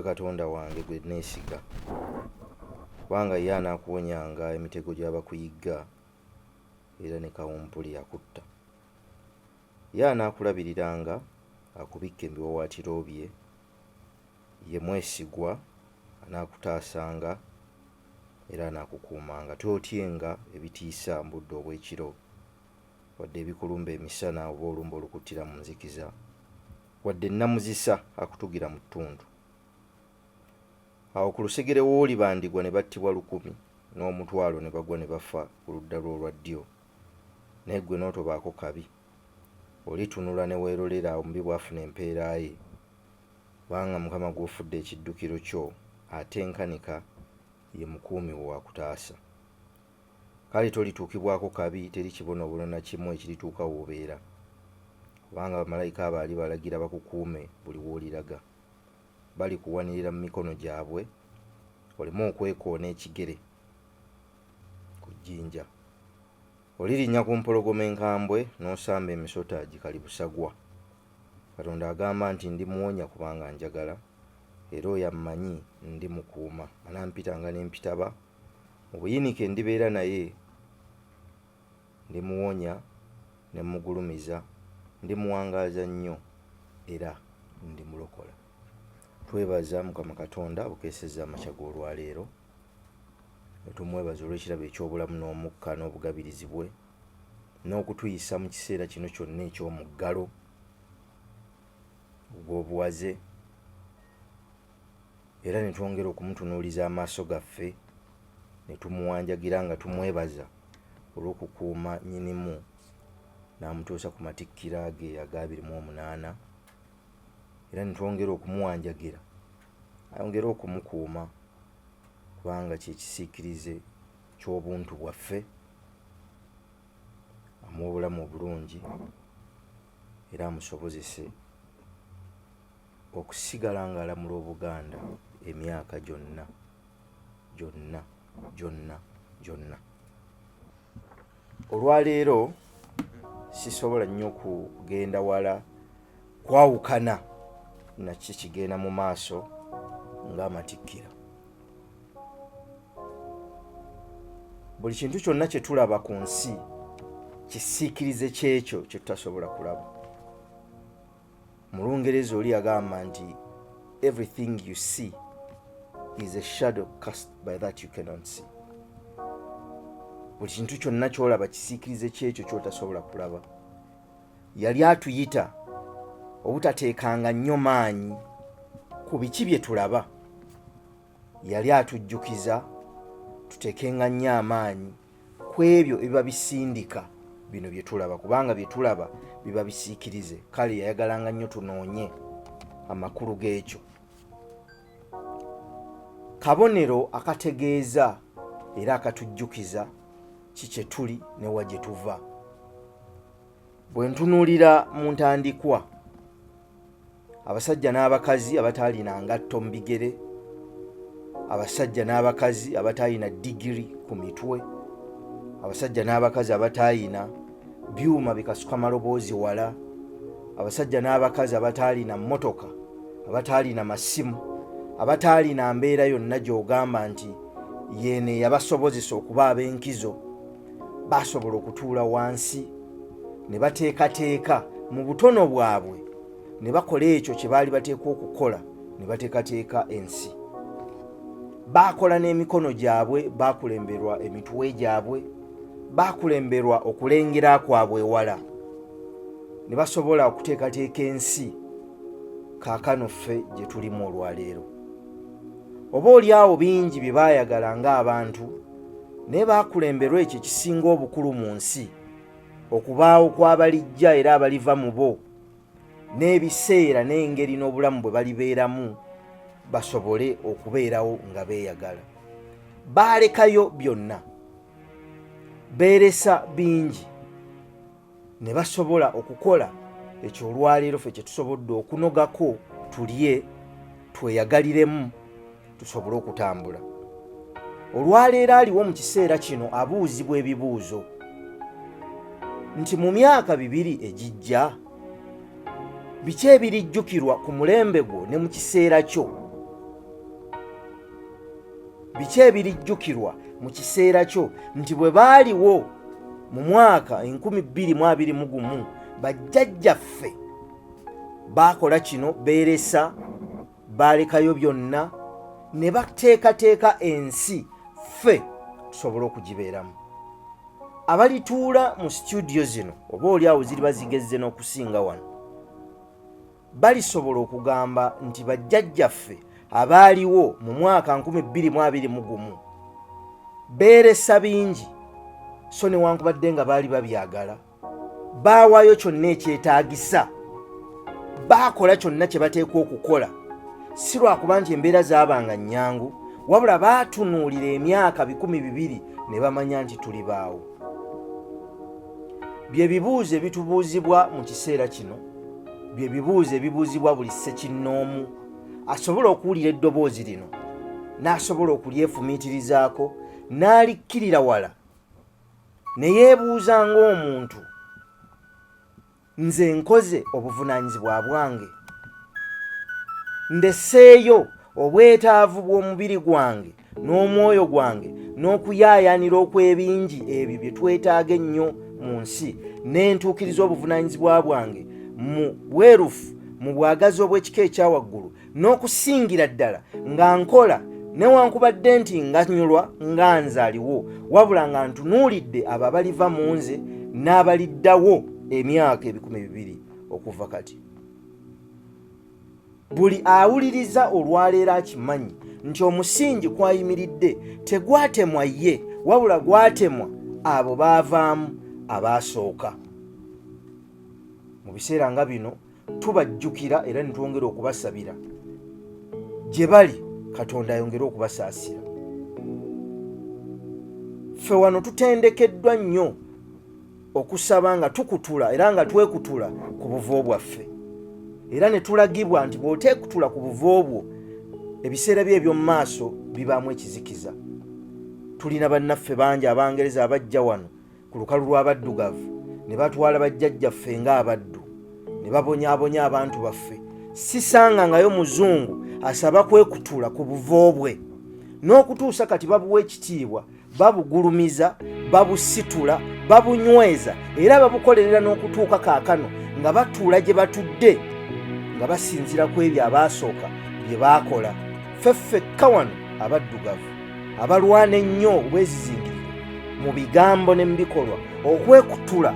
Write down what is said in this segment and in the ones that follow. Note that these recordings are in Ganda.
gwe Katonda wange gwe neesiga, kubanga ye anaakuwonyanga emitego gy'abakuyigga era ne kawumpuli akutta. Ye anaakulabiriranga akubikka ebiwawaatiro bye, ye mwesigwa, anaakutaasanga era anaakukuumanga. Tootyenga ebitiisa mu budde obw'ekiro, wadde ebikulumba emisana oba olumba olukuttira mu nzikiza, wadde nnamuzisa akutugira mu ttuntu. Awo ku lusegere w'olibandigwa ne battibwa 1,000 n'omutwalo ne bagwa ne bafa ku ludda lwo olwa ddyo, naye ggwe n'otobaako kabi. Olitunula ne weerolera omubi bw'afuna empeera ye, kubanga Mukama gw'ofudde ekiddukiro kyo atenkanika ye mukuumi wo akutaasa. Kale tolituukibwako kabi, teri kibonoobono na kimu ekirituuka w'obeera, kubanga bamalayika abaali balagira bakukuume buli w'oliraga. Balikuwanirira mu mikono gyabwe oleme okwekoona ekigere ku jjinja. Olirinnya ku mpologoma enkambwe n'osamba emisota gikali busagwa. Katonda agamba nti ndimuwonya kubanga njagala, era oyo ammanyi ndimukuuma. Anampitanga n'empitaba, mu buyinike ndibeera naye, ndimuwonya ne mugulumiza, ndimuwangaaza nnyo era ndimulokola. Twebaza Mukama Katonda bukeesezza amakya g'olwaleero, ne tumwebaza olw'ekirabo eky'obulamu n'omukka n'obugabirizi bwe, n'okutuyisa mu kiseera kino kyonna eky'omuggalo ogw'obuwaze, era ne twongera okumutunuuliza amaaso gaffe, ne tumuwanjagira nga tumwebaza olw'okukuuma nnyinimu n'amutuusa ku matikkira ge aga 28, era ne twongera okumuwanjagira ayongere okumukuuma, kubanga kye kisiikirize ky'obuntu bwaffe, amuwa obulamu obulungi era amusobozese okusigala ng'alamula Obuganda emyaka gyonna gyonna gyonna gyonna. Olwaleero sisobola nnyo kugenda wala kwawukana na kigenda mu maaso ng'amatikkira. Buli kintu kyonna kye tulaba ku nsi kisiikirize kyekyo kye tutasobola kulaba. Mu Lungereza oli agamba nti everything you see is a shadow cast by that you cannot see. Buli kintu kyonna ky'olaba kisiikirize kyekyo ky'otasobola kulaba. Yali atuyita obutateekanga nnyo maanyi ku biki bye tulaba. Yali atujjukiza tuteekenga nnyo amaanyi ku ebyo ebiba bisindika bino bye tulaba, kubanga bye tulaba biba bisiikirize. Kale yayagalanga nnyo tunoonye amakulu g'ekyo. Kabonero akategeeza era akatujjukiza kikye tuli ne wa gye tuva. Bwe ntunuulira mu ntandikwa, abasajja n'abakazi abataalina ngatto mu bigere, abasajja n'abakazi abataalina digiri ku mitwe, abasajja n'abakazi abataalina byuma bikasuka maloboozi wala, abasajja n'abakazi abataalina mmotoka, abataalina masimu, abataalina mbeera yonna gy'ogamba nti yeene yabasobozesa okuba ab'enkizo, basobola okutuula wansi ne bateekateeka mu butono bwabwe, ne bakola ekyo kye baali bateekwa okukola, ne bateekateeka ensi. Baakola n'emikono gyabwe, baakulemberwa emitwe gyabwe, baakulemberwa okulengera kwabwe ewala, ne basobola okuteekateeka ensi kaakano ffe gye tulimu olwaleero. Oba oliawo bingi bye baayagala ng'abantu, naye baakulemberwa ekyo kisinga obukulu mu nsi, okubaawo kw'abalijja era abaliva mu bo, n'ebiseera n'engeri n'obulamu bwe balibeeramu, basobole okubeerawo nga beeyagala. Baalekayo byonna, beeresa bingi, ne basobola okukola ekyo olwaleero ffe kye tusobodde okunogako, tulye, tweyagaliremu, tusobole okutambula. Olwaleero aliwo mu kiseera kino abuuzibwa ebibuuzo nti mu myaka 2 egijja biki ebirijjukirwa ku mulembe gwo ne mu kiseera kyo biki ebirijjukirwa mu kiseera kyo nti bwe baaliwo mu mwaka 2021 bajjajjaffe baakola kino, beeresa, baalekayo byonna ne bateekateeka ensi ffe tusobole okugibeeramu. Abalituula mu studio zino oba oliawo ziri bazigezze n'okusinga wano balisobola okugamba nti bajjajjaffe abaaliwo mu mwaka 2021 beeresa bingi, so newankubadde nga baali babyagala, baawaayo kyonna ekyetaagisa, baakola kyonna kye bateekwa okukola, si lwakuba nti embeera zaabanga nnyangu, wabula baatunuulira emyaka 200 ne bamanya nti tuli baawo. Bye bibuuzo ebitubuuzibwa mu kiseera kino, bye bibuuzo ebibuuzibwa buli ssekinnoomu asobola okuwulira eddoboozi lino n'asobola okulyefumiitirizaako n'alikkirira wala ne yeebuuza ng'omuntu, nze nkoze obuvunaanyizibwa bwange, ndesseeyo obwetaavu bw'omubiri gwange n'omwoyo gwange n'okuyaayaanira okw'ebingi ebyo bye twetaaga ennyo mu nsi, n'entuukiriza obuvunaanyizibwa bwange mu bwerufu, mu bwagazi obw'ekika ekyawaggulu, n'okusingira ddala nga nkola newankubadde nti nganyulwa nga nzaaliwo, wabula nga ntunuulidde abo abaliva mu nze n'abaliddawo emyaka 200 okuva kati. Buli awuliriza olwaleero akimanyi nti omusingi kwayimiridde tegwatemwa ye, wabula gwatemwa abo baavaamu abaasooka. Mu biseera nga bino tubajjukira era ne twongera okubasabira gye bali, Katonda ayongere okubasaasira. Ffe wano tutendekeddwa nnyo okusaba nga tukutula era nga twekutula ku buvo bwaffe, era ne tulagibwa nti bw'oteekutula ku buvo bwo ebiseera bye eby'omu maaso bibaamu ekizikiza. Tulina bannaffe bangi Abangereza abajja wano ku lukalu lw'abaddugavu ne batwala bajjajjaffe ng'abaddu ne babonyaabonya abantu baffe, sisangangayo muzungu asaba kwekutula ku buvo bwe, n'okutuusa kati babuwa ekitiibwa, babugulumiza, babusitula, babunyweza era babukolerera n'okutuuka kaakano nga batuula gye batudde nga basinzira ku ebyo abaasooka bye baakola. Ffeffekka wano abaddugavu abalwana ennyo obwezizingirire mu bigambo ne mu bikolwa okwekutula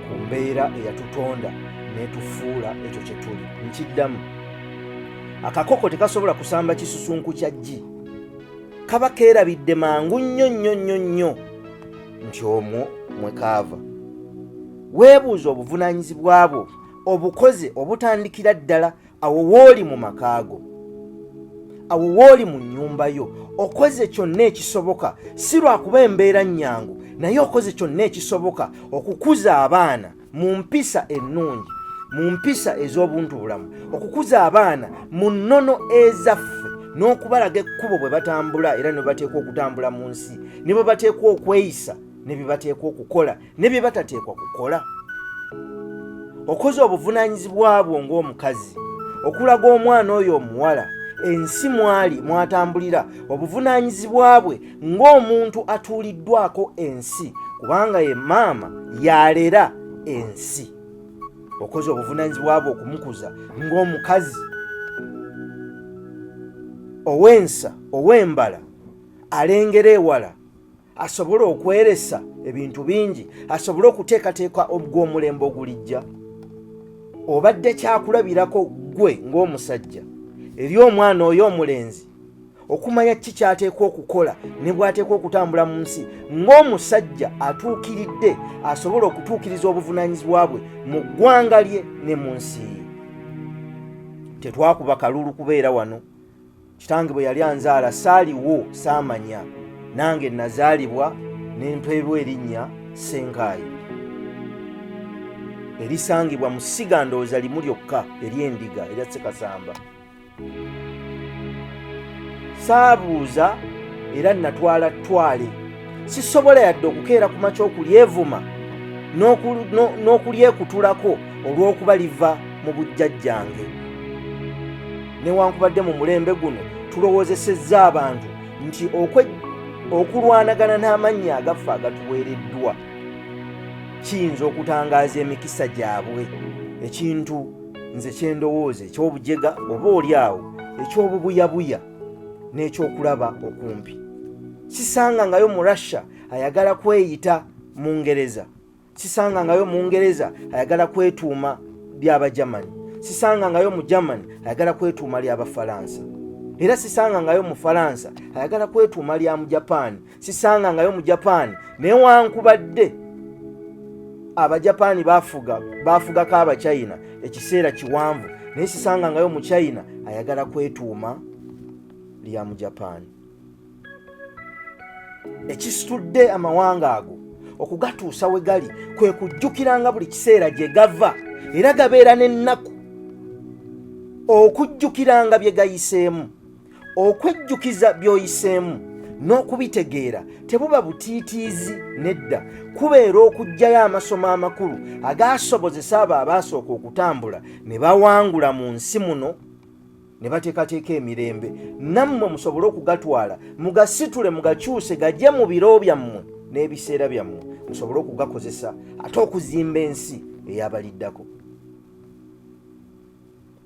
ku mbeera eyatutonda n'etufuula ekyo kye tuli. Nkiddamu, akakoko tekasobola kusamba kisusunku kya ggi, kaba keerabidde mangu nnyo nnyo nnyo nnyo nti omwo mwe kaava. Weebuuza obuvunaanyizibwa bwo obukoze obutandikira ddala awo wooli mu makaago, awo wooli mu nnyumba yo, okoze kyonna ekisoboka, si lwakuba embeera nnyangu, naye okoze kyonna ekisoboka okukuza abaana mu mpisa ennungi, mu mpisa ez'obuntubulamu, okukuza abaana mu nnono ezaffe, n'okubalaga ekkubo bwe batambula era ne bateekwa okutambula mu nsi, ne bwe bateekwa okweyisa, ne bye bateekwa okukola, ne bye batateekwa kukola. Okoze obuvunaanyizibwa bwo ng'omukazi okulaga omwana oyo omuwala ensi mwali mwatambulira obuvunaanyizibwa bwe ng'omuntu atuuliddwako ensi, kubanga ye maama yalera ensi. Okoze obuvunaanyizibwa bwo okumukuza ng'omukazi ow'ensa ow'embala alengera ewala, asobole okweresa ebintu bingi, asobole okuteekateeka ogw'omulembe ogulijja. Obadde kyakulabirako gwe ng'omusajja eri omwana oyo omulenzi okumanya ki kyateekwa okukola ne bw'ateekwa okutambula mu nsi ng'omusajja atuukiridde, asobola okutuukiriza obuvunaanyizibwa bwe mu ggwanga lye ne mu nsi ye. Tetwakuba kalulu kubeera wano. Kitange bwe yali anzaala saaliwo, saamanya, nange nazaalibwa ne mpeebwa erinnya Senkaayi erisangibwa mu ssiga ndowooza limu lyokka ery'endiga erya Ssekasamba. Saabuuza era natwala ttwale, sisobola yadde okukeera ku makya okulyevuma n'okulyekutulako olw'okuba liva mu bujjajjange. Newankubadde mu mulembe guno tulowoozesezza abantu nti okulwanagana n'amannya agaffe agatuweereddwa kiyinza okutangaaza emikisa gyabwe. Ekintu nze kyendowooza eky'obujega oba oli awo eky'obubuyabuya n'ekyokulaba okumpi. Sisangangayo mu Russia ayagala kweyita Mungereza, sisangangayo Mungereza ayagala kwetuuma ly'Abajamani, sisangangayo mu Germany ayagala kwetuuma ly'Abafalansa, era sisangangayo mu Falansa ayagala kwetuuma lya mu Japan, sisangangayo mu Japan newankubadde Abajapani bafugako Abachina ekiseera kiwanvu, naye sisangangayo mu China ayagala kwetuuma lya mu Japan. Ekisitudde amawanga ago okugatuusa we gali kwe kujjukiranga buli kiseera gye gava era gabeera n'ennaku okujjukiranga bye gayiseemu, okwejjukiza by'oyiseemu n'okubitegeera tebuba butiitiizi nedda, kubeera okuggyayo amasomo amakulu agaasobozesa abo abaasooka okutambula ne bawangula mu nsi muno ne bateekateeka emirembe, nammwe musobole okugatwala mugasitule mugakyuse gajje mu biro byammwe n'ebiseera byammwe musobole okugakozesa ate okuzimba ensi ey'abaliddako.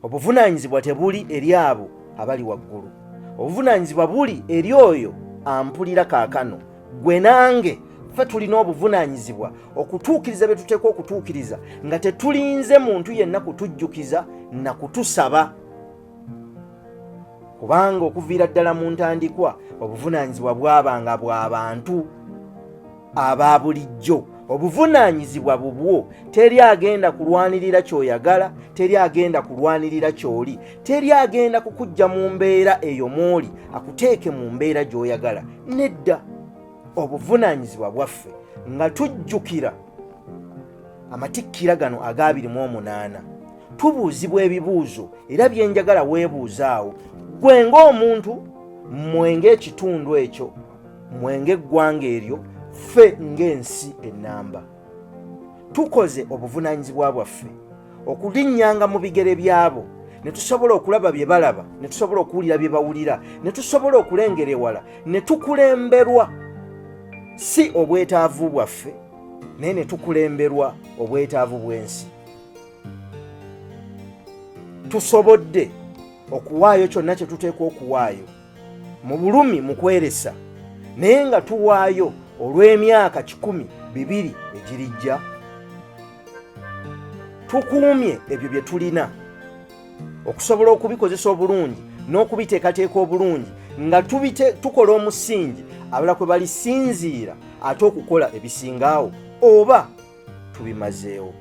Obuvunaanyizibwa tebuli eri abo abali waggulu, obuvunaanyizibwa buli eri oyo ampulira kaakano. Gwe nange ffe tulina obuvunaanyizibwa okutuukiriza bye tuteekwa okutuukiriza nga tetulinze muntu yenna kutujjukiza na kutusaba, kubanga okuviira ddala mu ntandikwa obuvunaanyizibwa bwabanga bw'abantu aba bulijjo. Obuvunaanyizibwa bubwo, teri agenda kulwanirira ky'oyagala, teri agenda kulwanirira ky'oli, teri agenda kukujja mu mbeera eyo mw'oli akuteeke mu mbeera gy'oyagala. Nedda, obuvunaanyizibwa bwaffe nga tujjukira amatikkira gano aga 28 tubuuzibwa ebibuuzo era bye njagala weebuuzaawo. Gwe ng'omuntu, mmwe ng'ekitundu ekyo, mmwe ng'eggwanga eryo, ffe ng'ensi ennamba, tukoze obuvunaanyizibwa bwaffe okulinnyanga mu bigere byabo ne tusobola okulaba bye balaba, ne tusobola okuwulira bye bawulira, ne tusobola okulengera ewala, ne tukulemberwa si obwetaavu bwaffe naye ne tukulemberwa obwetaavu bw'ensi. Tusobodde okuwaayo kyonna kye tuteekwa okuwaayo mu bulumi mu kweresa, naye nga tuwaayo olw'emyaka 100-200 egirijja. Tukuumye ebyo bye tulina okusobola okubikozesa obulungi n'okubiteekateeka obulungi nga tukola omusingi abala kwe balisinziira ate okukola ebisingaawo, oba tubimazeewo.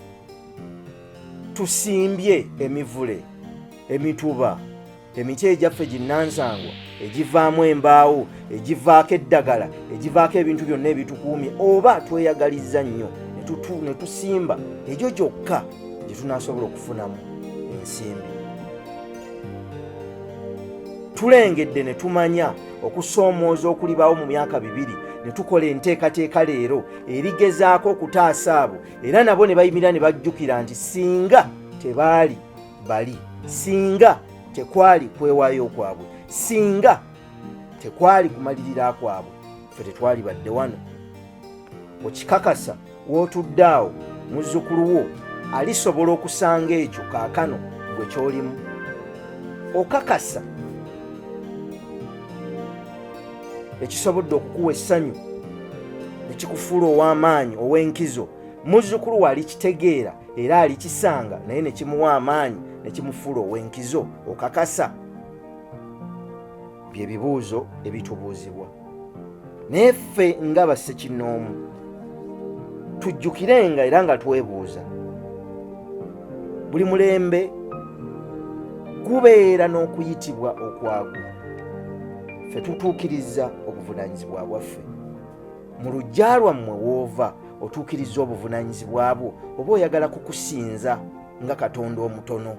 Tusimbye emivule, emituba, emiti egyaffe ginnansangwa egivaamu embaawo, egivaako eddagala, egivaako ebintu byonna ebitukuumye, oba tweyagalizza nnyo ne tusimba egyo gyokka gye tunaasobola okufunamu ensimbi. Tulengedde ne tumanya okusoomooza okulibaawo mu myaka 2 ne tukola enteekateeka leero erigezaako okutaasa abo, era nabo ne bayimira ne bajjukira nti singa tebaali bali, singa tekwali kwewaayo kwabwe, singa tekwali kumalirira kwabwe, ffe tetwali badde wano. Okikakasa w'otudde awo muzzukulu wo alisobola okusanga ekyo kaakano gwe kyolimu. Okakasa ekisobodde okukuwa essanyu ekikufuula ow'amaanyi ow'enkizo, muzzukulu we alikitegeera era alikisanga naye ne kimuwa amaanyi ne kimufuula ow'enkizo. Okakasa bye bibuuzo ebitubuuzibwa, naye ffe nga bassekinnoomu tujjukirenga era nga twebuuza. Buli mulembe gubeera n'okuyitibwa okwagu. Ffe tutuukiriza obuvunaanyizibwa bwaffe. Mu luggya lwammwe w'ova otuukiriza obuvunaanyizibwa bwo, oba oyagala kukusinza nga Katonda omutono.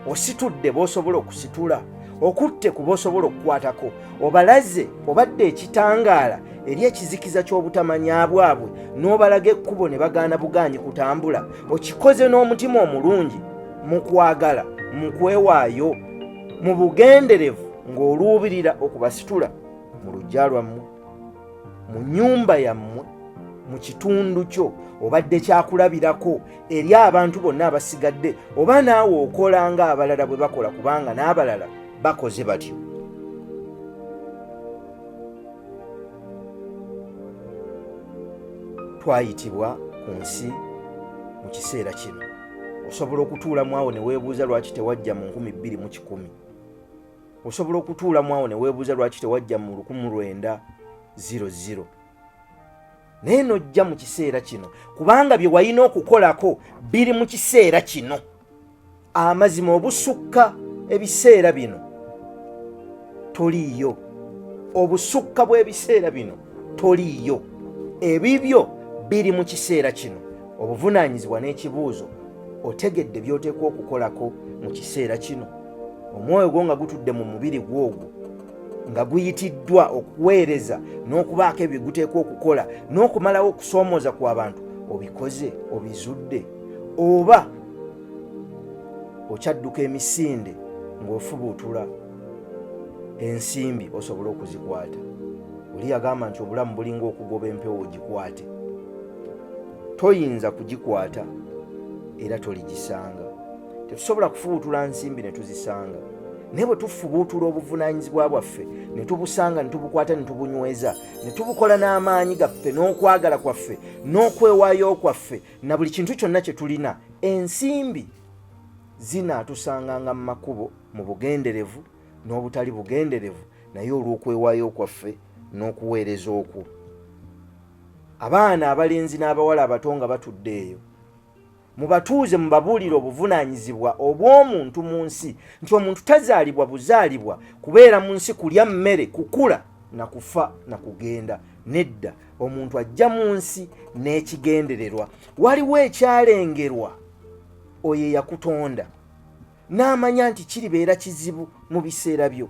Ositudde b'osobola okusitula, okutte ku b'osobola okukwatako, obalaze obadde ekitangaala eri ekizikiza ky'obutamanya bwabwe n'obalaga ekkubo ne bagaana bugaanyi kutambula. Okikoze n'omutima omulungi, mu kwagala, mu kwewaayo, mu bugenderevu ng'oluubirira okubasitula mu luggya lwammwe, mu nnyumba yammwe, mu kitundu kyo obadde kyakulabirako eri abantu bonna abasigadde, oba naawe okola nga abalala bwe bakola, kubanga n'abalala bakoze batyo. Twayitibwa ku nsi mu kiseera kino. Osobola okutuulamu awo ne weebuuza lwaki tewajja mu 2010. Osobola okutuulamu awo ne weebuuza lwaki tewajja mu 1900. Naye nojja mu kiseera kino kubanga bye walina okukolako biri mu kiseera kino. Amazima obusukka ebiseera bino toliiyo. Obusukka bw'ebiseera bino toliiyo. Ebibyo biri mu kiseera kino. Obuvunaanyizibwa n'ekibuuzo, otegedde by'oteekwa okukolako mu kiseera kino? Omwoyo gwo nga gutudde mu mubiri gw'ogwo, nga guyitiddwa okuweereza n'okubaako ebyo guteekwa okukola n'okumalawo okusoomooza kw'abantu, obikoze, obizudde? Oba okyadduka emisinde ng'ofubuutula ensimbi osobola okuzikwata? Oli yagamba nti obulamu bulinga okugoba empewo gikwate. Toyinza kugikwata era toligisanga. Tetusobola kufubuutula nsimbi ne tuzisanga. Naye bwe tufubuutula obuvunaanyizibwa bwaffe ne tubusanga, ne tubukwata, ne tubunyweza, ne tubukola n'amaanyi gaffe n'okwagala kwaffe n'okwewaayo kwaffe na buli kintu kyonna kye tulina, ensimbi zinaatusanganga mu makubo, mu bugenderevu n'obutali bugenderevu, naye olw'okwewaayo kwaffe n'okuweereza okwo. Abaana abalenzi n'abawala abato nga batudde eyo, mubatuuze mubabuulire obuvunaanyizibwa obw'omuntu mu nsi, nti omuntu tazaalibwa buzaalibwa kubeera mu nsi kulya mmere, kukula na kufa na kugenda. Nedda, omuntu ajja mu nsi n'ekigendererwa. Waliwo ekyalengerwa oyo eyakutonda n'amanya nti kiribeera kizibu mu biseera byo.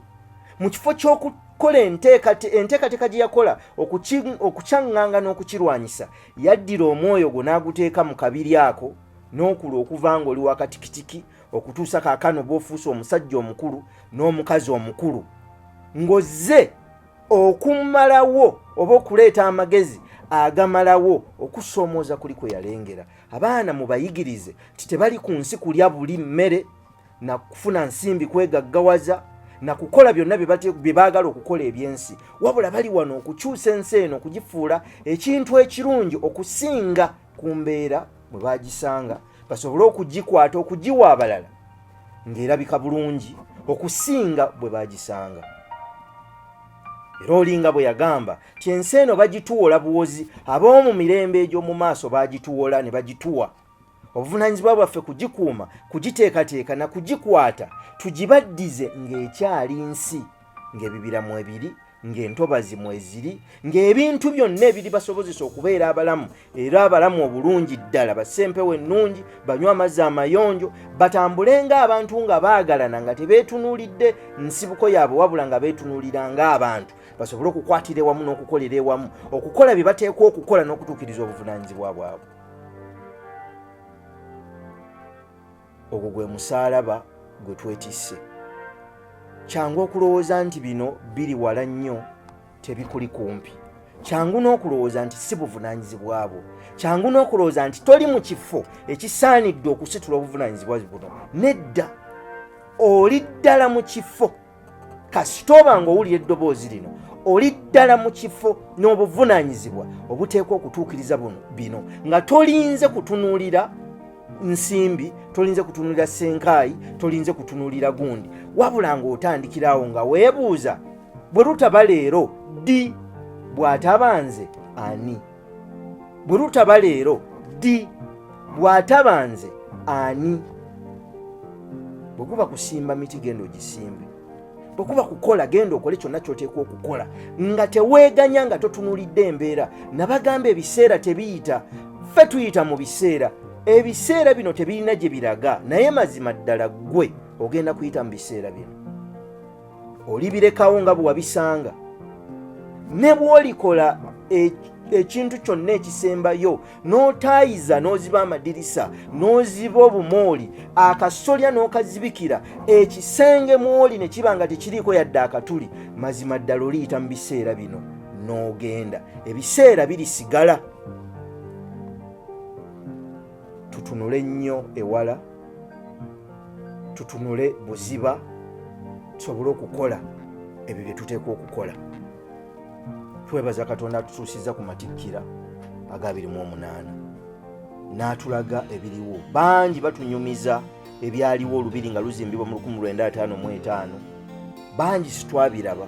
Mu kifo ky'okukola enteekateeka gye yakola okukyaŋŋanga n'okukirwanyisa, yaddira omwoyo gwo n'aguteeka mu kabiri ako n'okula okuva ng'oli wakatikitiki okutuusa kaakano bw'ofuuse omusajja omukulu n'omukazi omukulu, ng'ozze okumalawo oba okuleeta amagezi agamalawo okusoomooza kuli kwe yalengera. Abaana mubayigirize nti tebali ku nsi kulya buli mmere na kufuna nsimbi kwegaggawaza na kukola byonna bye baagala okukola ebyensi, wabula bali wano okukyusa ensi eno okugifuula ekintu ekirungi okusinga ku mbeera bwe baagisanga, basobole okugikwata okugiwa abalala ng'erabika bulungi okusinga bwe baagisanga. Era olinga bwe yagamba ti ensi eno bagituwola buwozi, ab'omu mirembe egy'omu maaso baagituwola ne bagituwa. Obuvunaanyizibwa bwaffe kugikuuma, kugiteekateeka na kugikwata, tugibaddize ng'ekyali nsi, ng'ebibira mwebiri, ng'entobazi mweziri, ng'ebintu byonna ebiri basobozesa okubeera abalamu, era abalamu obulungi ddala, basempewo ennungi, banywa amazzi amayonjo, batambule ng'abantu nga baagalana, nga tebeetunuulidde nsibuko yaabwe wabula nga beetunuulira ng'abantu, basobole okukwatira ewamu n'okukolera ewamu, okukola bye bateekwa okukola n'okutuukiriza obuvunaanyizibwa bwabwe. Ogwo gwe musaalaba gwe twetisse. Kyangu okulowooza nti bino biri wala nnyo, tebikuli kumpi. Kyangu n'okulowooza nti si buvunaanyizibwa bwo. Kyangu n'okulowooza nti toli mu kifo ekisaanidde okusitula obuvunaanyizibwa buno. Nedda, oli ddala mu kifo. Kasita oba ng'owulira eddoboozi lino, oli ddala mu kifo n'obuvunaanyizibwa obuteekwa okutuukiriza bino, nga tolinze kutunuulira nsimbi, tolinze kutunuulira senkaayi, tolinze kutunuulira gundi, wabula ng'otandikirawo nga weebuuza, bwe lutaba leero ddi, bw'atabanze ani? Bwe lutaba leero ddi, bw'atabanze ani? Bwe kuba kusimba miti genda ogisimbe, bwe kuba kukola genda okole kyonna ky'oteekwa okukola, nga teweeganya nga totunuulidde embeera. Nabagamba ebiseera tebiyita, ffe tuyita mu biseera. Ebiseera bino tebirina gye biraga, naye mazima ddala ggwe ogenda kuyita mu biseera bino. Olibirekawo nga bwe wabisanga. Ne bw'olikola ekintu kyonna ekisembayo n'otaayiza n'oziba amadirisa n'oziba obumooli akasolya n'okazibikira ekisenge mwoli ne kiba nga tekiriiko yadde akatuli, mazima ddala oliyita mu biseera bino n'ogenda, ebiseera birisigala. Tutunule nnyo ewala, tutunule buziba, tusobole okukola ebyo bye tuteekwa okukola. Twebaza Katonda atutuusiza ku matikkira aga 28 n'atulaga ebiriwo. Bangi batunyumiza ebyaliwo olubiri nga luzimbibwa mu 1955, bangi sitwabiraba.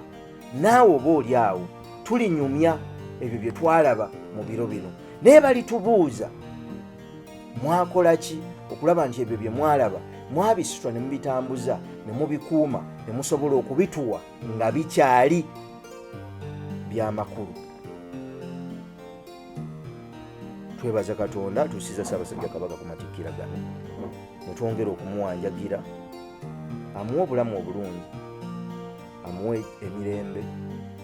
Naawe oba oli awo tulinyumya ebyo bye twalaba mu biro bino, naye balitubuuza mwakola ki okulaba nti ebyo bye mwalaba mwabisitwa ne mubitambuza ne mubikuuma ne musobola okubituwa nga bikyali byamakulu. Twebaza Katonda atuusiza Ssaabasajja Kabaka ku matikkira gano, netwongera okumuwanjagira amuwe obulamu obulungi, amuwe emirembe,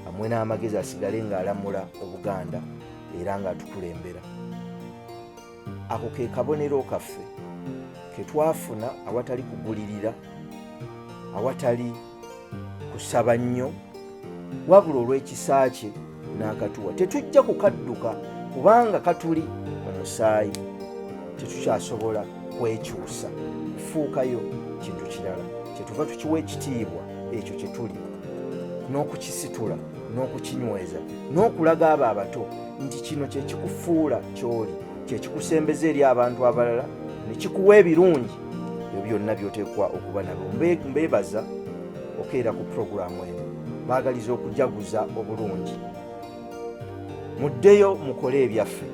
amuwe n'amagezi asigale ng'alamula Obuganda era ng'atukulembera. Ako ke kabonero kaffe ke twafuna awatali kugulirira, awatali kusaba nnyo, wabula olw'ekisa kye n'akatuwa. Tetujja kukadduka kubanga katuli mu musaayi, tetukyasobola kwekyusa kufuukayo kintu kirala. Kyetuva tukiwa ekitiibwa ekyo kye tuli, n'okukisitula n'okukinyweza, n'okulaga abo abato nti kino kye kikufuula ky'oli, kye kikusembeza eri abantu abalala, ne kikuwa ebirungi. Ebyo byonna by'oteekwa okuba nabyo. Mbeebaza okeera ku puroguramu eno, baagaliza okujaguza obulungi. Muddeyo mukole ebyaffe.